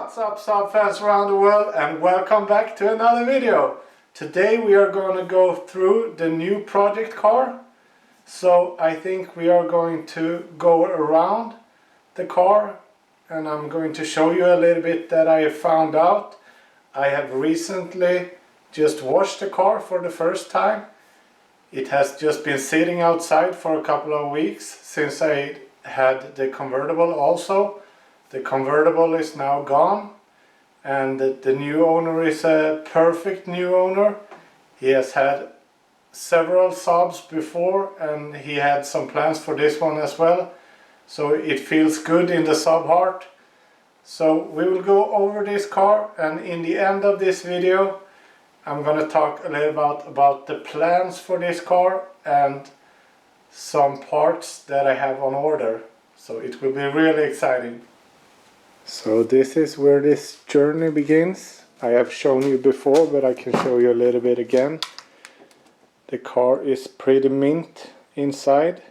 What's up, Saab fans around the world, and welcome back to another video. Today we are going to go through the new project car. So I think we are going to go around the car and I'm going to show you a little bit that I have found out. I have recently just washed the car for the first time. It has just been sitting outside for a couple of weeks since I had the convertible also. The convertible is now gone and the new owner is a perfect new owner. He has had several Saabs before and he had some plans for this one as well. So it feels good in the Saab heart. So we will go over this car, and in the end of this video I'm going to talk a little about the plans for this car and some parts that I have on order. So it will be really exciting. So this is where this journey begins. I have shown you before, but I can show you a little bit again. The car is pretty mint inside.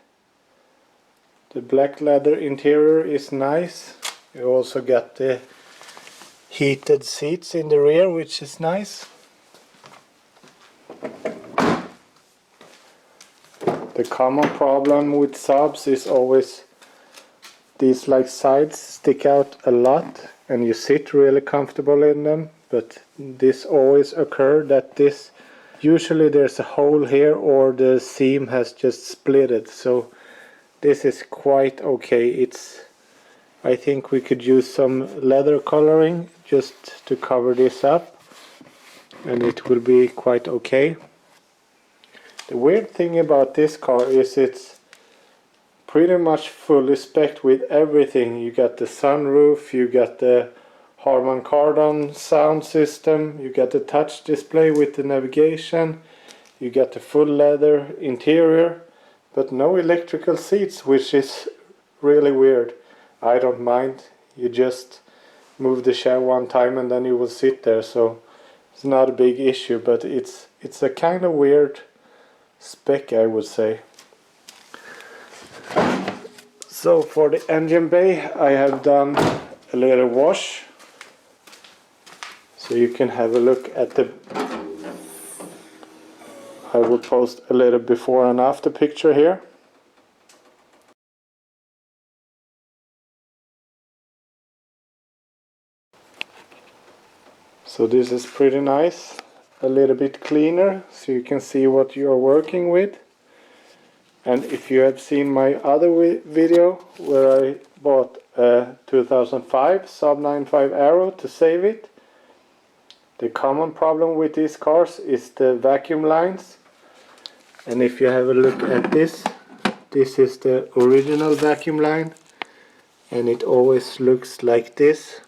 The black leather interior is nice. You also got the heated seats in the rear, which is nice. The common problem with Saabs is always these sides stick out a lot and you sit really comfortable in them, but this always occurs that usually there's a hole here or the seam has just split it. So this is quite okay. I think we could use some leather coloring just to cover this up and it will be quite okay. The weird thing about this car is it's pretty much fully spec'd with everything. You got the sunroof, you got the Harman Kardon sound system, you got the touch display with the navigation, you got the full leather interior, but no electrical seats, which is really weird. I don't mind. You just move the chair one time and then you will sit there, so it's not a big issue, but it's a kind of weird spec, I would say. So for the engine bay I have done a little wash, so you can have a look at I will post a little before and after picture here. So this is pretty nice, a little bit cleaner so you can see what you are working with. And if you have seen my other video where I bought a 2005 Saab 95 Aero to save it, the common problem with these cars is the vacuum lines. And if you have a look at this is the original vacuum line and it always looks like this.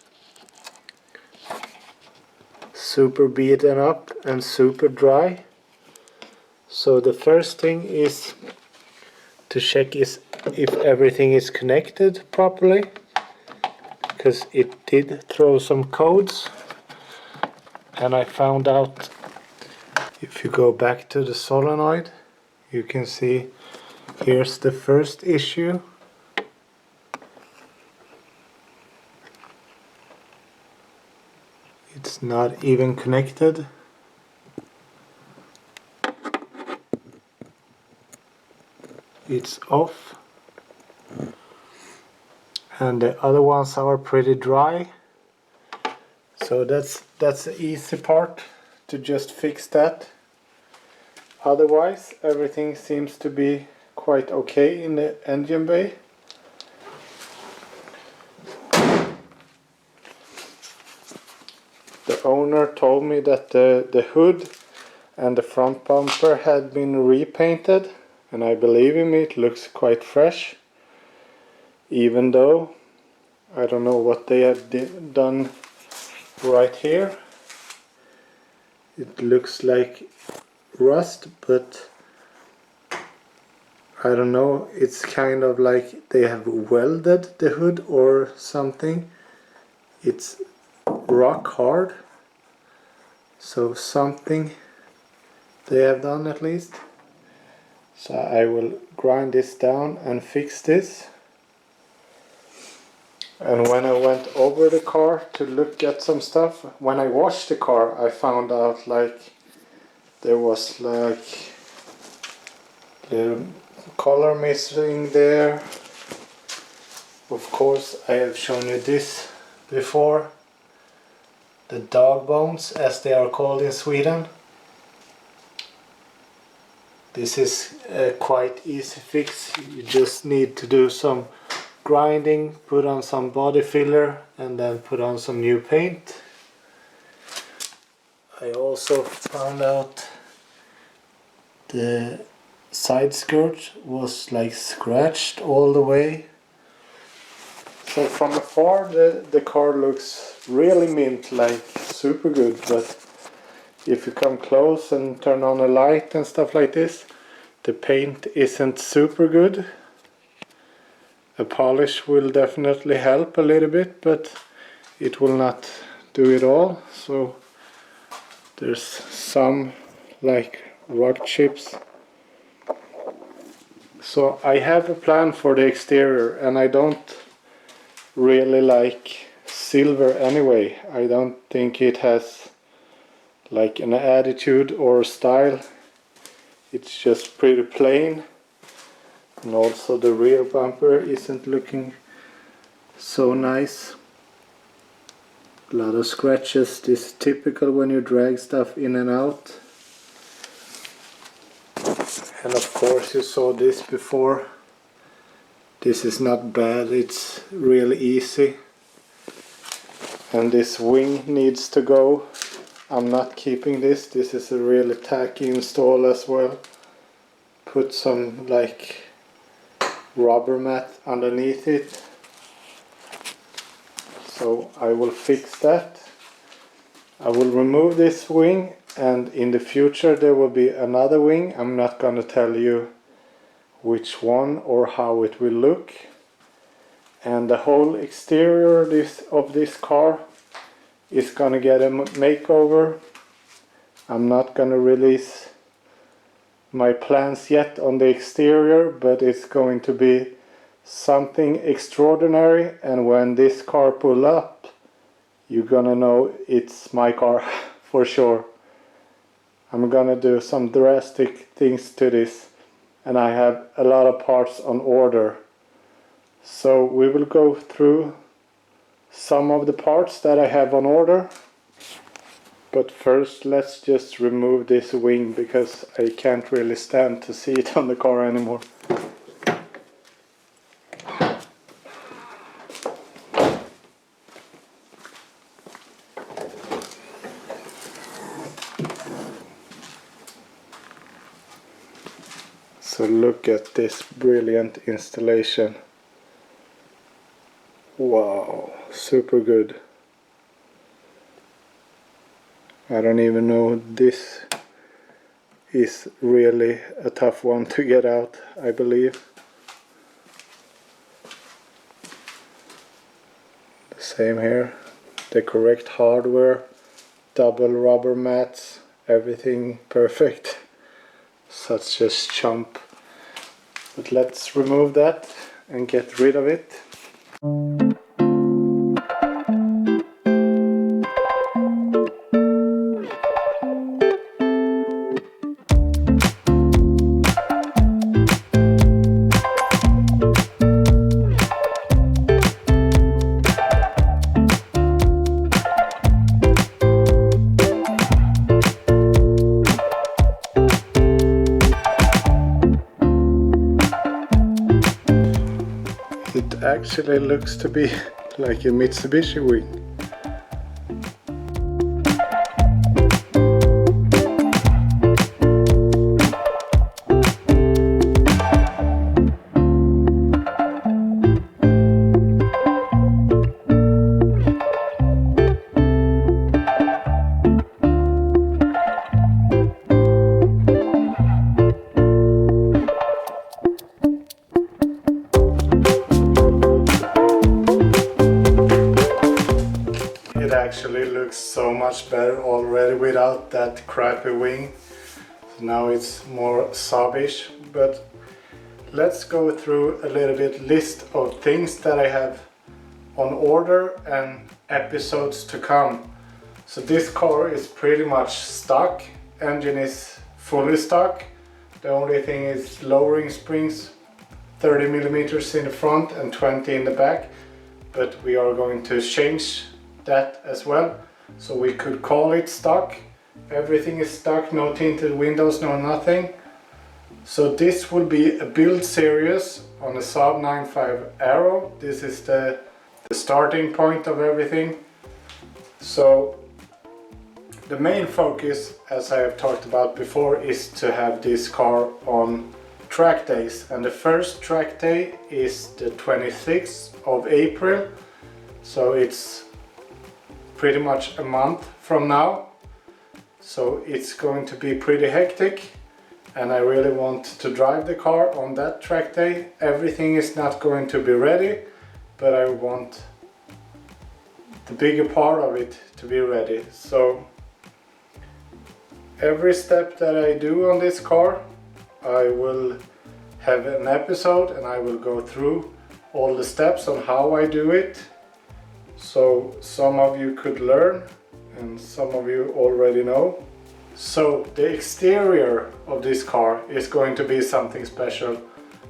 Super beaten up and super dry. So the first thing is to check if everything is connected properly, because it did throw some codes, and I found out if you go back to the solenoid you can see here's the first issue. It's not even connected. It's off. And the other ones are pretty dry. So that's the easy part, to just fix that. Otherwise everything seems to be quite okay in the engine bay. The owner told me that the hood and the front bumper had been repainted, and I believe him, it looks quite fresh, even though I don't know what they have done right here. It looks like rust, but I don't know, it's kind of like they have welded the hood or something. It's rock hard, so something they have done at least. So I will grind this down and fix this. And when I went over the car to look at some stuff, when I washed the car, I found out like there was like little color missing there. Of course, I have shown you this before. The dog bones, as they are called in Sweden. This is a quite easy fix. You just need to do some grinding, put on some body filler and then put on some new paint. I also found out the side skirt was like scratched all the way. So from afar the car looks really mint, like super good, but if you come close and turn on a light and stuff like this, the paint isn't super good. A polish will definitely help a little bit, but it will not do it all. So there's some like rock chips. So I have a plan for the exterior, and I don't really like silver anyway. I don't think it has like an attitude or style. It's just pretty plain. And also the rear bumper isn't looking so nice. A lot of scratches. This is typical when you drag stuff in and out. And of course you saw this before. This is not bad, it's really easy. And this wing needs to go. I'm not keeping this. This is a really tacky install as well. Put some like rubber mat underneath it. So I will fix that. I will remove this wing, and in the future there will be another wing. I'm not gonna tell you which one or how it will look. And the whole exterior of this car is gonna get a makeover. I'm not gonna release my plans yet on the exterior, but it's going to be something extraordinary, and when this car pull up, you're gonna know it's my car for sure. I'm gonna do some drastic things to this, and I have a lot of parts on order. So we will go through some of the parts that I have on order. But first let's just remove this wing, because I can't really stand to see it on the car anymore. So look at this brilliant installation. Wow, super good. I don't even know, this is really a tough one to get out, I believe. The same here, the correct hardware, double rubber mats, everything perfect. Such a chump. But let's remove that and get rid of it. It actually looks to be like a Mitsubishi wing. Actually looks so much better already without that crappy wing. Now it's more Saab-ish, but let's go through a little bit list of things that I have on order and episodes to come. So this car is pretty much stock, engine is fully stock. The only thing is lowering springs, 30 millimeters in the front and 20 in the back, but we are going to change that as well. So we could call it stock. Everything is stock, no tinted windows, no nothing. So this will be a build series on the Saab 9.5 Aero. This is the starting point of everything. So the main focus, as I have talked about before, is to have this car on track days, and the first track day is the 26th of April, so it's pretty much a month from now. So it's going to be pretty hectic, and I really want to drive the car on that track day. Everything is not going to be ready, but I want the bigger part of it to be ready. So every step that I do on this car, I will have an episode and I will go through all the steps on how I do it. So some of you could learn and some of you already know. So the exterior of this car is going to be something special,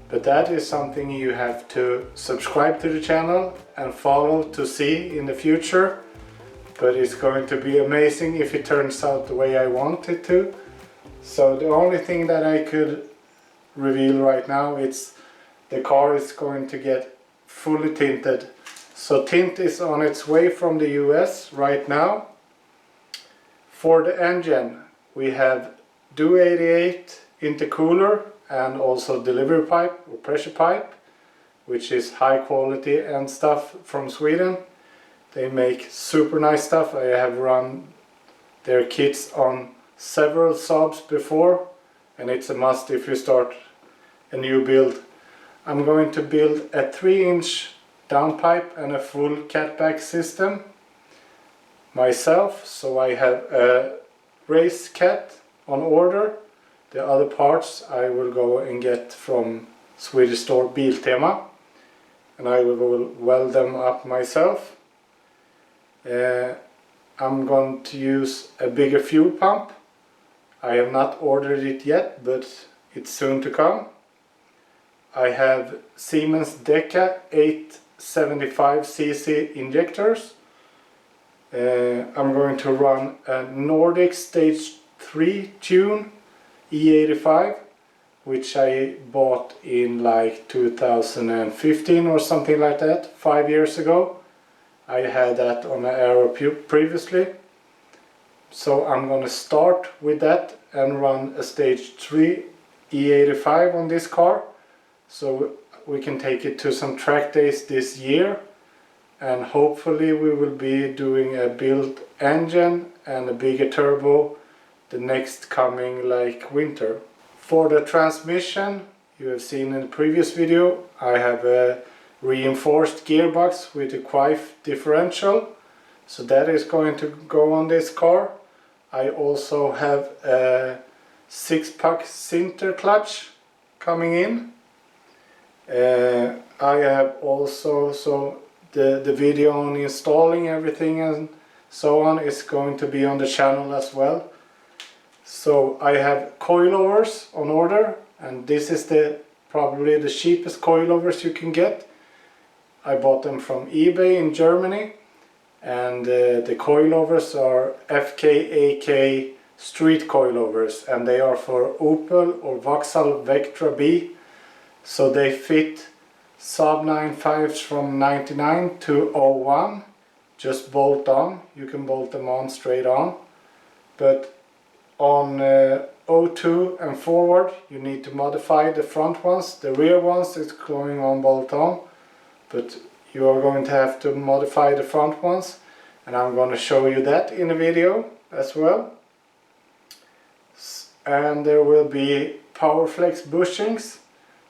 but that is something you have to subscribe to the channel and follow to see in the future. But it's going to be amazing if it turns out the way I want it to. So the only thing that I could reveal right now is the car is going to get fully tinted. So tint is on its way from the US right now. For the engine we have Do 88 intercooler and also delivery pipe or pressure pipe, which is high quality and stuff from Sweden. They make super nice stuff. I have run their kits on several Saabs before, and it's a must if you start a new build. I'm going to build a 3-inch downpipe and a full catback system myself, so I have a race cat on order. The other parts I will go and get from Swedish store Biltema, and I will weld them up myself. I'm going to use a bigger fuel pump. I have not ordered it yet, but it's soon to come. I have Siemens Deca 875cc injectors. I'm going to run a Nordic Stage 3 tune E85, which I bought in like 2015 or something like that, 5 years ago. I had that on an Aero previously, so I'm gonna start with that and run a Stage 3 E85 on this car, so we can take it to some track days this year, and hopefully we will be doing a build engine and a bigger turbo the next coming like winter. For the transmission, you have seen in the previous video, I have a reinforced gearbox with a Quife differential, so that is going to go on this car. I also have a 6-puck Sinter clutch coming in. I have also, so the video on installing everything and so on is going to be on the channel as well. So I have coilovers on order, and this is probably the cheapest coilovers you can get. I bought them from eBay in Germany, and the coilovers are FKAK street coilovers, and they are for Opel or Vauxhall Vectra B. So they fit Saab 9.5s from 99 to 01, just bolt on. You can bolt them on straight on, but on 02 and forward you need to modify the front ones. The rear ones is going on bolt on, but you are going to have to modify the front ones, and I'm going to show you that in a video as well. And there will be Powerflex bushings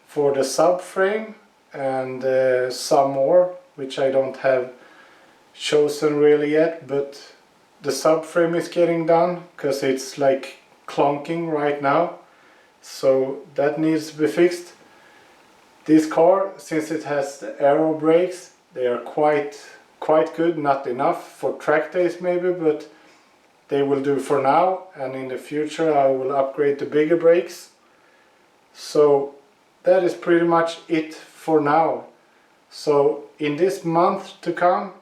for the subframe and some more, which I don't have chosen really yet, but the subframe is getting done because it's like clunking right now, so that needs to be fixed. This car, since it has the Aero brakes, They are quite good, not enough for track days maybe, but they will do for now, and in the future I will upgrade to bigger brakes. So that is pretty much it for now. So in this month to come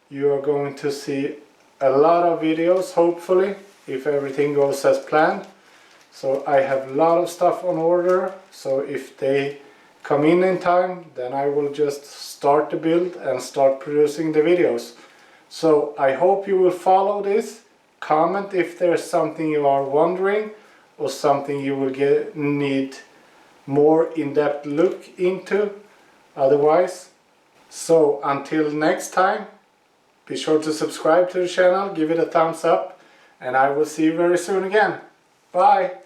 you are going to see a lot of videos, hopefully, if everything goes as planned. So I have a lot of stuff on order, so if they come in time, then I will just start the build and start producing the videos. So I hope you will follow this. Comment if there's something you are wondering or something you will need more in-depth look into otherwise. So until next time, be sure to subscribe to the channel, give it a thumbs up, and I will see you very soon again. Bye!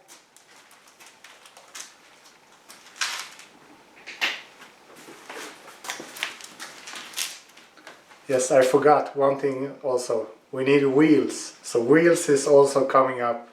Yes, I forgot one thing also. We need wheels. So wheels is also coming up.